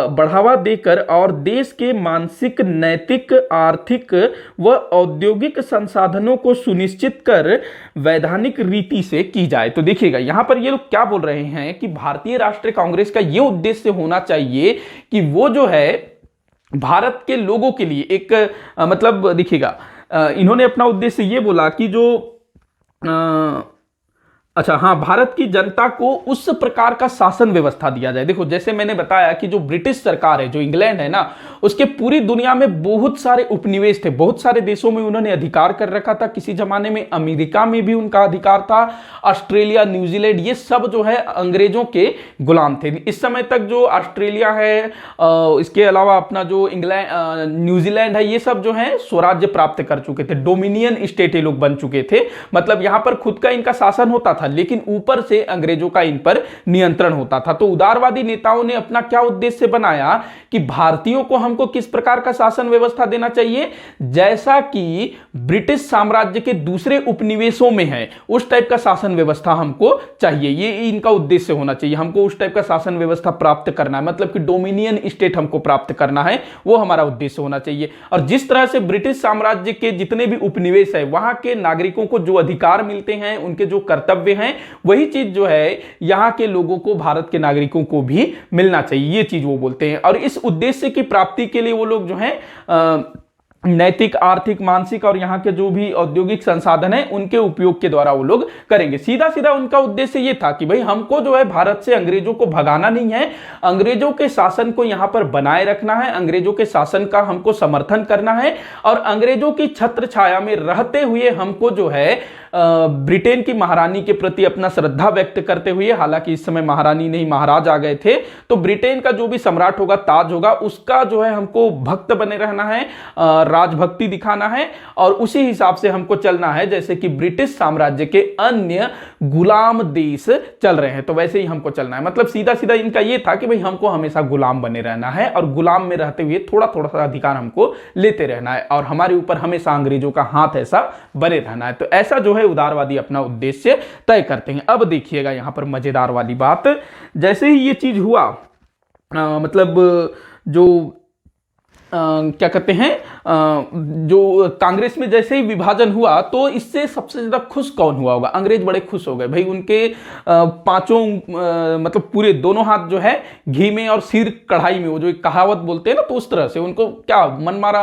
बढ़ावा देकर और देश के मानसिक, नैतिक, आर्थिक व औद्योगिक संसाधनों को सुनिश्चित कर वैधानिक रीति से की जाए। तो देखिएगा यहां पर ये लोग क्या बोल रहे हैं कि भारतीय राष्ट्रीय कांग्रेस का ये उद्देश्य होना चाहिए कि वो जो है भारत के लोगों के लिए एक मतलब देखिएगा, इन्होंने अपना उद्देश्य ये बोला कि जो अच्छा हाँ, भारत की जनता को उस प्रकार का शासन व्यवस्था दिया जाए। देखो जैसे मैंने बताया कि जो ब्रिटिश सरकार है, जो इंग्लैंड है ना, उसके पूरी दुनिया में बहुत सारे उपनिवेश थे, बहुत सारे देशों में उन्होंने अधिकार कर रखा था। किसी जमाने में अमेरिका में भी उनका अधिकार था, ऑस्ट्रेलिया, न्यूजीलैंड, ये सब जो है अंग्रेजों के गुलाम थे। इस समय तक जो ऑस्ट्रेलिया है, इसके अलावा अपना जो इंग्लैंड, न्यूजीलैंड है, ये सब जो है स्वराज्य प्राप्त कर चुके थे, डोमिनियन स्टेट ये लोग बन चुके थे। मतलब यहां पर खुद का इनका शासन होता था लेकिन ऊपर से अंग्रेजों का इन पर नियंत्रण होता था। तो उदारवादी नेताओं ने अपना क्या उद्देश्य बनाया कि भारतीयों को हमको किस प्रकार का शासन व्यवस्था देना चाहिए, जैसा कि ब्रिटिश साम्राज्य के दूसरे उपनिवेशों में है, उस टाइप का शासन व्यवस्था हमको चाहिए। ये इनका उद्देश्य होना चाहिए, हमको उस टाइप का शासन व्यवस्था प्राप्त करना है, मतलब कि डोमिनियन स्टेट हमको प्राप्त करना है, वो हमारा उद्देश्य होना चाहिए। और जिस तरह से ब्रिटिश साम्राज्य के जितने भी उपनिवेश है, वहां के नागरिकों को जो अधिकार मिलते हैं, उनके जो कर्तव्य हैं, वही चीज जो है यहां के लोगों को, भारत के नागरिकों को भी मिलना चाहिए, ये चीज वो बोलते हैं। और इस उद्देश्य की प्राप्ति के लिए वो लोग जो है नैतिक, आर्थिक, मानसिक और यहाँ के जो भी औद्योगिक संसाधन है उनके उपयोग के द्वारा वो लोग करेंगे। सीधा सीधा उनका उद्देश्य ये था कि भाई हमको जो है भारत से अंग्रेजों को भगाना नहीं है, अंग्रेजों के शासन को यहाँ पर बनाए रखना है, अंग्रेजों के शासन का हमको समर्थन करना है और अंग्रेजों की छत्र छाया में रहते हुए हमको जो है ब्रिटेन की महारानी के प्रति अपना श्रद्धा व्यक्त करते हुए, हालांकि इस समय महारानी नहीं महाराज आ गए थे, तो ब्रिटेन का जो भी सम्राट होगा, ताज होगा, उसका जो है हमको भक्त बने रहना है, राजभक्ति दिखाना है और उसी हिसाब से हमको चलना है जैसे कि ब्रिटिश साम्राज्य के अन्य गुलाम देश चल रहे हैं, तो वैसे ही हमको चलना है। मतलब सीधा सीधा इनका यह था कि भाई हमको हमेशा गुलाम बने रहना है और गुलाम में रहते हुए थोड़ा थोड़ा सा अधिकार हमको लेते रहना है और हमारे ऊपर हमेशा अंग्रेजों का हाथ ऐसा बने रहना है। तो ऐसा जो है उदारवादी अपना उद्देश्य तय करते हैं। अब देखिएगा यहां पर मजेदार वाली बात, जैसे ही ये चीज हुआ, मतलब जो क्या कहते हैं, जो कांग्रेस में जैसे ही विभाजन हुआ तो इससे सबसे ज्यादा खुश कौन हुआ होगा? अंग्रेज बड़े खुश हो गए भाई। उनके पांचों मतलब पूरे दोनों हाथ जो है घी में और सिर कढ़ाई में, वो जो एक कहावत बोलते हैं ना, तो उस तरह से उनको क्या मन मारा,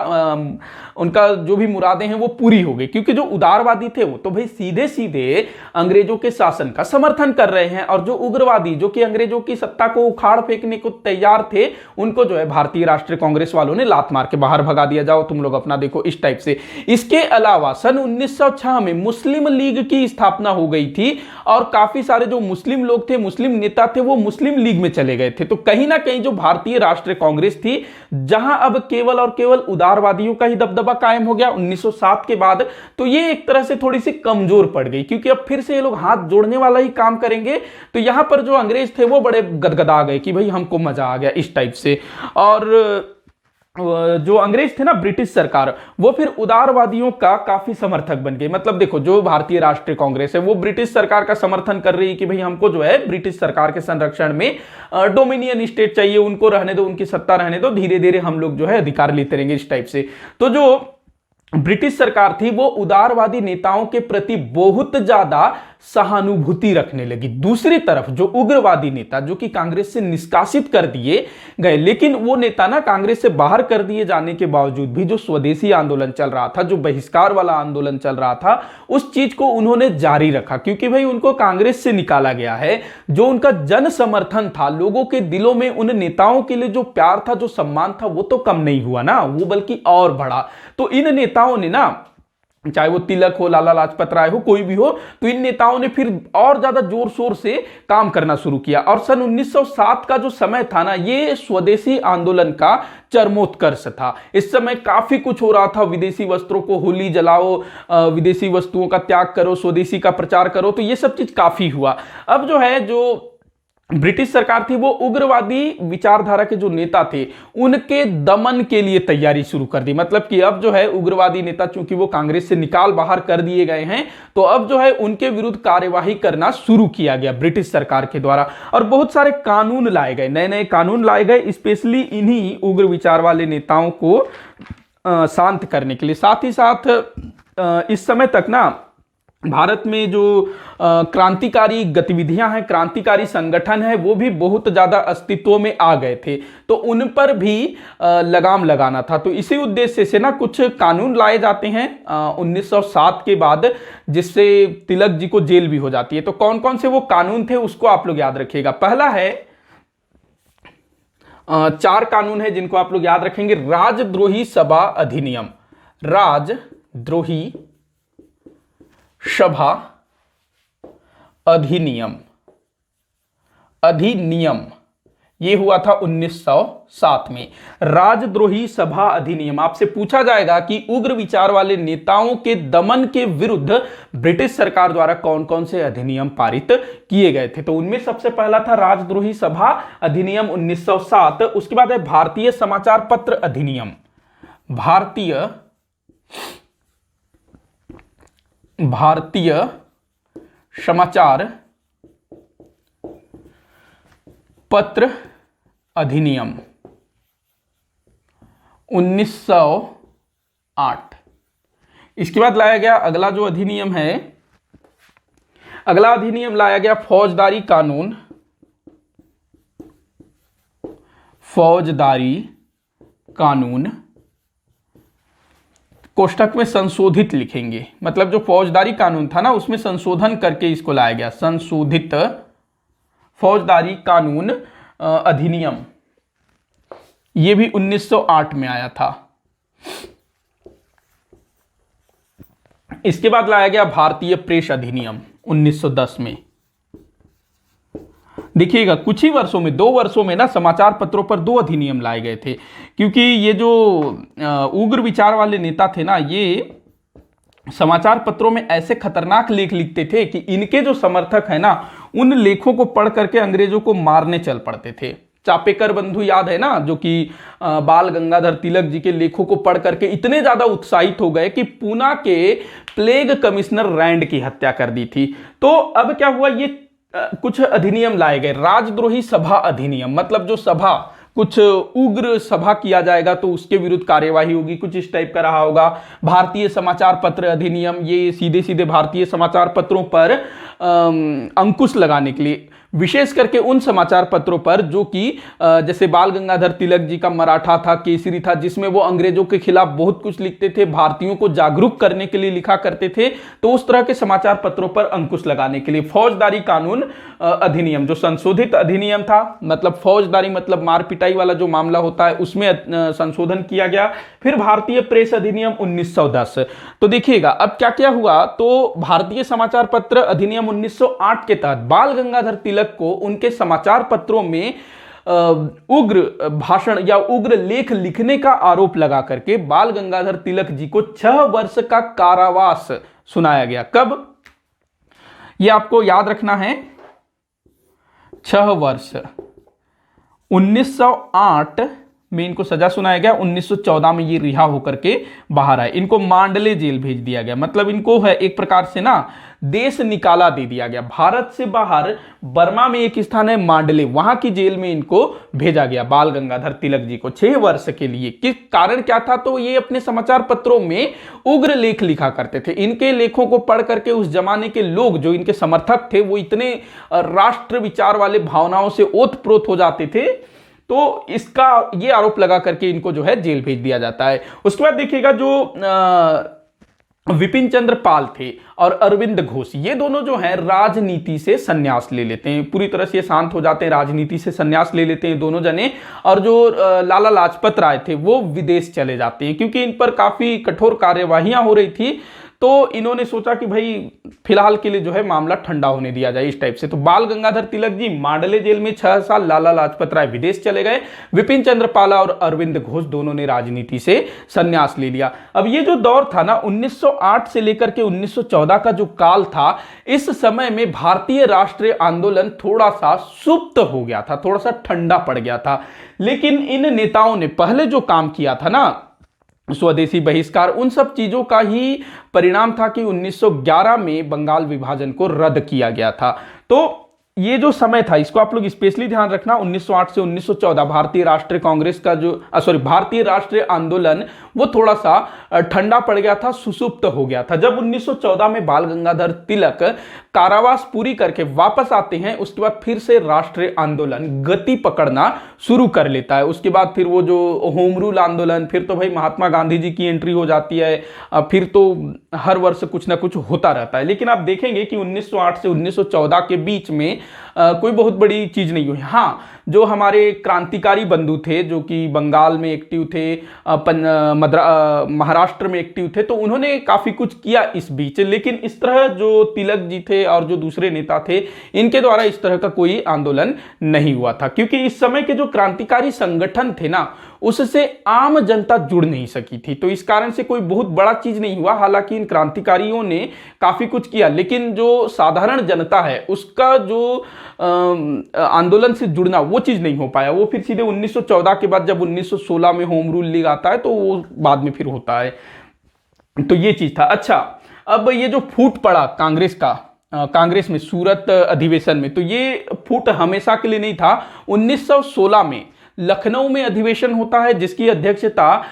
उनका जो भी मुरादें हैं वो पूरी हो गई। क्योंकि जो उदारवादी थे वो तो भाई सीधे सीधे अंग्रेजों के शासन का समर्थन कर रहे हैं, और जो उग्रवादी जो कि अंग्रेजों की सत्ता को उखाड़ फेंकने को तैयार थे, उनको जो है भारतीय राष्ट्रीय कांग्रेस वालों ने लात मार के बाहर भगा दिया, जाओ तुम लोग अपना देखो, इस टाइप से। इसके अलावा सन 1906 में मुस्लिम लीग की स्थापना हो गई थी, और काफी सारे जो मुस्लिम लोग थे, मुस्लिम नेता थे, वो मुस्लिम लीग में चले गए थे। तो कहीं ना कहीं जो भारतीय राष्ट्रीय कांग्रेस थी, जहां अब केवल और केवल उदारवादियों का ही दबदबा कायम हो गया 1907 के बाद, तो ये एक तरह से थोड़ी सी कमजोर पड़ गई। क्योंकि अब फिर से ये लोग हाथ जोड़ने वाला ही काम करेंगे, तो यहां पर जो अंग्रेज थे वो बड़े गदगदा गए कि भाई हमको मजा आ गया, इस टाइप से। और जो अंग्रेज थे ना, ब्रिटिश सरकार, वो फिर उदारवादियों का काफी समर्थक बन गई। मतलब देखो, जो भारतीय राष्ट्रीय कांग्रेस है वो ब्रिटिश सरकार का समर्थन कर रही है कि भाई हमको जो है ब्रिटिश सरकार के संरक्षण में डोमिनियन स्टेट चाहिए, उनको रहने दो, उनकी सत्ता रहने दो, धीरे धीरे हम लोग जो है अधिकार लेते रहेंगे, इस टाइप से। तो जो ब्रिटिश सरकार थी वो उदारवादी नेताओं के प्रति बहुत ज्यादा सहानुभूति रखने लगी। दूसरी तरफ जो उग्रवादी नेता, जो कि कांग्रेस से निष्कासित कर दिए गए, लेकिन वो नेता ना कांग्रेस से बाहर कर दिए जाने के बावजूद भी जो स्वदेशी आंदोलन चल रहा था, जो बहिष्कार वाला आंदोलन चल रहा था, उस चीज को उन्होंने जारी रखा। क्योंकि भाई उनको कांग्रेस से निकाला गया है, जो उनका जन समर्थन था, लोगों के दिलों में उन नेताओं के लिए जो प्यार था, जो सम्मान था, वो तो कम नहीं हुआ ना, वो बल्कि और बढ़ा। तो इन नेताओं ने ना, चाहे वो तिलक हो, लाला लाजपत राय हो, कोई भी हो, तो इन नेताओं ने फिर और ज्यादा जोर शोर से काम करना शुरू किया। और सन 1907 का जो समय था ना, ये स्वदेशी आंदोलन का चरमोत्कर्ष था। इस समय काफी कुछ हो रहा था, विदेशी वस्त्रों को होली जलाओ, विदेशी वस्तुओं का त्याग करो, स्वदेशी का प्रचार करो, तो ये सब चीज काफी हुआ। अब जो है, जो ब्रिटिश सरकार थी वो उग्रवादी विचारधारा के जो नेता थे उनके दमन के लिए तैयारी शुरू कर दी। मतलब कि अब जो है उग्रवादी नेता, चूंकि वो कांग्रेस से निकाल बाहर कर दिए गए हैं, तो अब जो है उनके विरुद्ध कार्यवाही करना शुरू किया गया ब्रिटिश सरकार के द्वारा। और बहुत सारे कानून लाए गए, नए नए कानून लाए गए, स्पेशली इन्हीं उग्र विचार वाले नेताओं को शांत करने के लिए। साथ ही साथ इस समय तक ना भारत में जो क्रांतिकारी गतिविधियां हैं, क्रांतिकारी संगठन है, वो भी बहुत ज्यादा अस्तित्व में आ गए थे, तो उन पर भी लगाम लगाना था। तो इसी उद्देश्य से ना कुछ कानून लाए जाते हैं 1907 के बाद, जिससे तिलक जी को जेल भी हो जाती है। तो कौन कौन से वो कानून थे उसको आप लोग याद रखिएगा। पहला है, 4 कानून है जिनको आप लोग याद रखेंगे। राजद्रोही सभा अधिनियम, राजद्रोही सभा अधिनियम, यह हुआ था 1907 में। राजद्रोही सभा अधिनियम, आपसे पूछा जाएगा कि उग्र विचार वाले नेताओं के दमन के विरुद्ध ब्रिटिश सरकार द्वारा कौन कौन से अधिनियम पारित किए गए थे, तो उनमें सबसे पहला था राजद्रोही सभा अधिनियम 1907। उसके बाद है भारतीय समाचार पत्र अधिनियम, भारतीय समाचार पत्र अधिनियम 1908। इसके बाद लाया गया अगला जो अधिनियम है, अगला अधिनियम लाया गया फौजदारी कानून, फौजदारी कानून, कोष्ठक में संशोधित लिखेंगे। मतलब जो फौजदारी कानून था ना, उसमें संशोधन करके इसको लाया गया, संशोधित फौजदारी कानून अधिनियम, यह भी 1908 में आया था। इसके बाद लाया गया भारतीय प्रेस अधिनियम 1910 में। देखिएगा, कुछ ही वर्षों में, 2 वर्षों में ना समाचार पत्रों पर 2 अधिनियम लाए गए थे। क्योंकि ये जो उग्र विचार वाले नेता थे ना, ये समाचार पत्रों में ऐसे खतरनाक लेख लिखते थे कि इनके जो समर्थक है ना, उन लेखों को पढ़ करके अंग्रेजों को मारने चल पड़ते थे। चापेकर बंधु याद है ना, जो कि बाल गंगाधर तिलक जी के लेखों को पढ़ करके इतने ज्यादा उत्साहित हो गए कि पूना के प्लेग कमिश्नर रैंड की हत्या कर दी थी। तो अब क्या हुआ, ये कुछ अधिनियम लाए गए। राजद्रोही सभा अधिनियम, मतलब जो सभा, कुछ उग्र सभा किया जाएगा तो उसके विरुद्ध कार्यवाही होगी, कुछ इस टाइप का रहा होगा। भारतीय समाचार पत्र अधिनियम, ये सीधे सीधे भारतीय समाचार पत्रों पर अंकुश लगाने के लिए, विशेष करके उन समाचार पत्रों पर जो कि जैसे बाल गंगाधर तिलक जी का मराठा था, केसरी था, जिसमें वो अंग्रेजों के खिलाफ बहुत कुछ लिखते थे, भारतीयों को जागरूक करने के लिए लिखा करते थे, तो उस तरह के समाचार पत्रों पर अंकुश लगाने के लिए फौजदारी कानून अधिनियम, जो संशोधित अधिनियम था, मतलब फौजदारी मतलब मार पिटाई वाला जो मामला होता है उसमें संशोधन किया गया। फिर भारतीय प्रेस अधिनियम 1910। तो देखिएगा अब क्या क्या हुआ। तो भारतीय समाचार पत्र अधिनियम 1908 के तहत बाल गंगाधर तिलक को उनके समाचार पत्रों में उग्र भाषण या उग्र लेख लिखने का आरोप लगा करके बाल गंगाधर तिलक जी को 6 वर्ष का कारावास सुनाया गया। कब, यह आपको याद रखना है, 6 वर्ष। 1908 में इनको सजा सुनाया गया, 1914 में ये रिहा होकर के बाहर आए। इनको मांडले जेल भेज दिया गया, मतलब इनको है एक प्रकार से ना देश निकाला दे दिया गया। भारत से बाहर बर्मा में एक स्थान है मांडले, वहां की जेल में इनको भेजा गया बाल गंगाधर तिलक जी को 6 वर्ष के लिए। किस कारण क्या था, तो ये अपने समाचार पत्रों में उग्र लेख लिखा करते थे। इनके लेखों को पढ़ करके उस जमाने के लोग जो इनके समर्थक थे वो इतने राष्ट्र विचार वाले भावनाओं से ओतप्रोत हो जाते थे, तो इसका ये आरोप लगा करके इनको जो है जेल भेज दिया जाता है। उसके बाद देखिएगा जो विपिन चंद्र पाल थे और अरविंद घोष, ये दोनों जो हैं राजनीति से संन्यास ले लेते हैं, पूरी तरह से शांत हो जाते हैं, राजनीति से संन्यास ले लेते हैं दोनों जने। और जो लाला लाजपत राय थे वो विदेश चले जाते हैं, क्योंकि इन पर काफी कठोर कार्यवाहियां हो रही थी, तो इन्होंने सोचा कि भाई फिलहाल के लिए जो है मामला ठंडा होने दिया जाए, इस टाइप से। तो बाल गंगाधर तिलक जी मांडले जेल में 6 साल, लाला लाजपत राय विदेश चले गए, विपिन चंद्र पाल और अरविंद घोष दोनों ने राजनीति से संन्यास ले लिया। अब ये जो दौर था ना 1908 से लेकर के 1914 का जो काल था, इस समय में भारतीय राष्ट्रीय आंदोलन थोड़ा सा सुप्त हो गया था, थोड़ा सा ठंडा पड़ गया था। लेकिन इन नेताओं ने पहले जो काम किया था ना, स्वदेशी बहिष्कार, उन सब चीजों का ही परिणाम था कि 1911 में बंगाल विभाजन को रद्द किया गया था। तो ये जो समय था इसको आप लोग स्पेशली ध्यान रखना, 1908 से 1914 भारतीय राष्ट्रीय कांग्रेस का जो भारतीय राष्ट्रीय आंदोलन वो थोड़ा सा ठंडा पड़ गया था, सुसुप्त हो गया था। जब 1914 में बाल गंगाधर तिलक कारावास पूरी करके वापस आते हैं, उसके बाद फिर से राष्ट्रीय आंदोलन गति पकड़ना शुरू कर लेता है। उसके बाद फिर वो जो होम रूल आंदोलन, फिर तो भाई महात्मा गांधी जी की एंट्री हो जाती है, फिर तो हर वर्ष कुछ ना कुछ होता रहता है। लेकिन आप देखेंगे कि 1908 से 1914 के बीच में कोई बहुत बड़ी चीज नहीं हुई। हाँ, जो हमारे क्रांतिकारी बंधु थे जो कि बंगाल में एक्टिव थे, महाराष्ट्र में एक्टिव थे, तो उन्होंने काफी कुछ किया इस बीच। लेकिन इस तरह जो तिलक जी थे और जो दूसरे नेता थे, इनके द्वारा इस तरह का कोई आंदोलन नहीं हुआ था, क्योंकि इस समय के जो क्रांतिकारी संगठन थे ना, उससे आम जनता जुड़ नहीं सकी थी। तो इस कारण से कोई बहुत बड़ा चीज नहीं हुआ। हालांकि इन क्रांतिकारियों ने काफी कुछ किया, लेकिन जो साधारण जनता है उसका जो आंदोलन से जुड़ना, वो चीज नहीं हो पाया। वो फिर सीधे 1914 के बाद जब 1916 में होम रूल लीग आता है, तो वो बाद में फिर होता है। तो ये चीज था। अच्छा, अब ये जो फूट पड़ा कांग्रेस का, कांग्रेस में सूरत अधिवेशन में, तो ये फूट हमेशा के लिए नहीं था। 1916 में लखनऊ में अधिवेशन होता है, जिसकी अध्यक्षता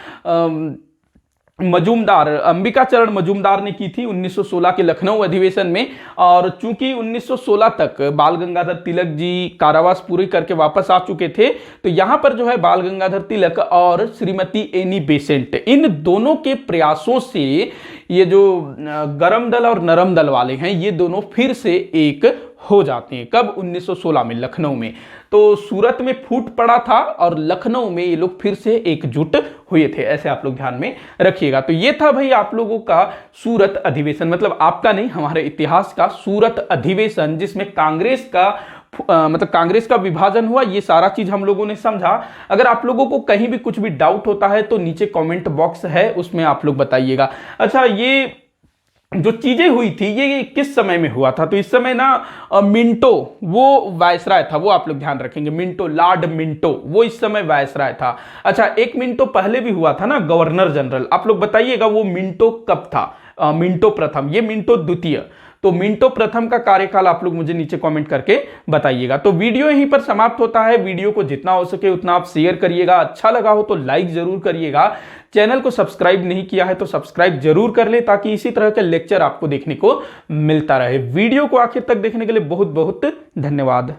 मजूमदार, अंबिकाचरण मजूमदार ने की थी 1916 के लखनऊ अधिवेशन में। और चूंकि 1916 तक बाल गंगाधर तिलक जी कारावास पूरी करके वापस आ चुके थे, तो यहां पर जो है बाल गंगाधर तिलक और श्रीमती एनी बेसेंट, इन दोनों के प्रयासों से ये जो गरम दल और नरम दल वाले हैं, ये दोनों फिर से एक हो जाते हैं। कब? 1916 में लखनऊ में। तो सूरत में फूट पड़ा था और लखनऊ में ये लोग फिर से एकजुट हुए थे। ऐसे आप लोग ध्यान में रखिएगा। तो ये था भाई आप लोगों का सूरत अधिवेशन, मतलब आपका नहीं, हमारे इतिहास का सूरत अधिवेशन, जिसमें कांग्रेस का मतलब कांग्रेस का विभाजन हुआ। ये सारा चीज हम लोगों ने समझा। अगर आप लोगों को कहीं भी कुछ भी डाउट होता है तो नीचे कमेंट बॉक्स है, उसमें आप लोग बताइएगा। अच्छा, ये जो चीजें हुई थी ये किस समय में हुआ था? तो इस समय ना मिंटो वो वायसराय था, वो आप लोग ध्यान रखेंगे। मिंटो, लॉर्ड मिंटो, वो इस समय वायसराय था। अच्छा, एक मिंटो पहले भी हुआ था ना, गवर्नर जनरल। आप लोग बताइएगा वो मिंटो कब था? मिंटो प्रथम, ये मिंटो द्वितीय। तो मिंटो प्रथम का कार्यकाल आप लोग मुझे नीचे कमेंट करके बताइएगा। तो वीडियो यहीं पर समाप्त होता है। वीडियो को जितना हो सके उतना आप शेयर करिएगा, अच्छा लगा हो तो लाइक जरूर करिएगा, चैनल को सब्सक्राइब नहीं किया है तो सब्सक्राइब जरूर कर ले ताकि इसी तरह के लेक्चर आपको देखने को मिलता रहे। वीडियो को आखिर तक देखने के लिए बहुत बहुत धन्यवाद।